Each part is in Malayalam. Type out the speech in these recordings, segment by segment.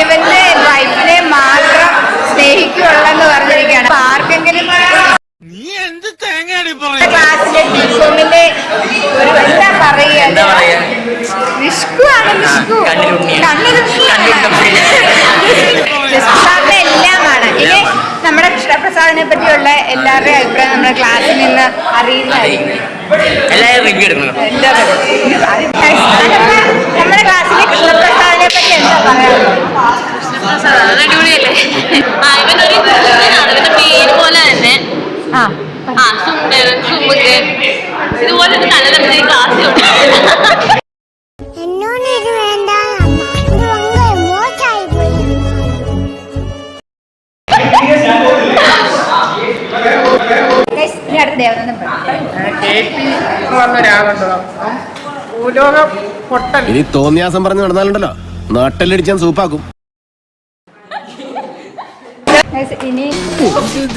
ഇവന്റെ വൈഫിനെ മാത്രം സ്നേഹിക്കുള്ളെന്ന് പറഞ്ഞിരിക്കുകയാണ്. ആർക്കെങ്കിലും ക്ലാസ്സിലെ ടീച്ചോമിന്റെ ഒരു എന്താ പറയുക, നിഷ്കുവാണ്. കൃഷ്ണപ്രസാദിന്റെ എല്ലാമാണ്. ഇനി നമ്മുടെ കൃഷ്ണപ്രസാദിനെ പറ്റിയുള്ള എല്ലാവരുടെയും അഭിപ്രായം നമ്മുടെ ക്ലാസ്സിൽ നിന്ന് അറിയുന്നതായിരിക്കും. നമ്മുടെ ക്ലാസ്സിലെ കൃഷ്ണപ്രസാദിനെ പറ്റി എന്താ പറയാനുള്ളത്? അടിപൊളിയല്ലേ? ഇവനൊരു പേര് പോലെ തന്നെ സുന്ദരൻ, സുമുഖൻ, ഇതുപോലെ നല്ല നല്ല ക്ലാസ്സിലുണ്ട്. ഇനി തോന്നിയാസം പറഞ്ഞു നടന്നാലുണ്ടല്ലോ നാട്ടിലടിച്ചാൻ സൂപ്പാക്കും.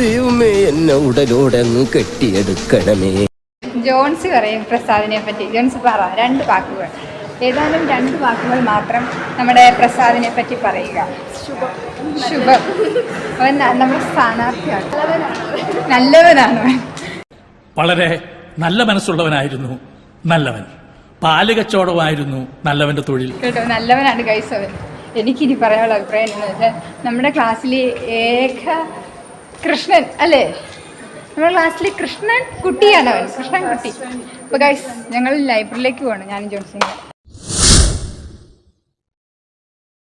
ദൈവമേ എന്നെ ഉടലോടങ്ങ് കെട്ടിയെടുക്കണമേ. ജോൺസ് പറയും പ്രസാദിനെ പറ്റി. ജോൺസ് പറ, 2 വാക്കുകൾ, ഏതായാലും 2 വാക്കുകൾ മാത്രം നമ്മുടെ പ്രസാദിനെ പറ്റി പറയുക. ശുഭം. അവൻ നമ്മുടെ സ്ഥാനാർത്ഥിയാണ്. നല്ലവനാണ്. വളരെ നല്ല മനസ്സുള്ളവനായിരുന്നു നല്ലവൻ. പാല് കച്ചവടമായിരുന്നു നല്ലവന്റെ തൊഴിൽ കേട്ടോ. നല്ലവനാണ് ഗൈസ് അവൻ. എനിക്കിനി പറയാനുള്ള അഭിപ്രായം എന്ന് വെച്ചാൽ നമ്മുടെ ക്ലാസ്സിലെ ഏക കൃഷ്ണൻ അല്ലേ, നമ്മുടെ ക്ലാസ്സിലെ കൃഷ്ണൻ കുട്ടിയാണ് അവൻ, കൃഷ്ണൻ കുട്ടി. അപ്പോൾ ഗൈസ് ഞങ്ങൾ ലൈബ്രറിയിലേക്ക് പോകണം, ഞാനും ജോൺസിനും.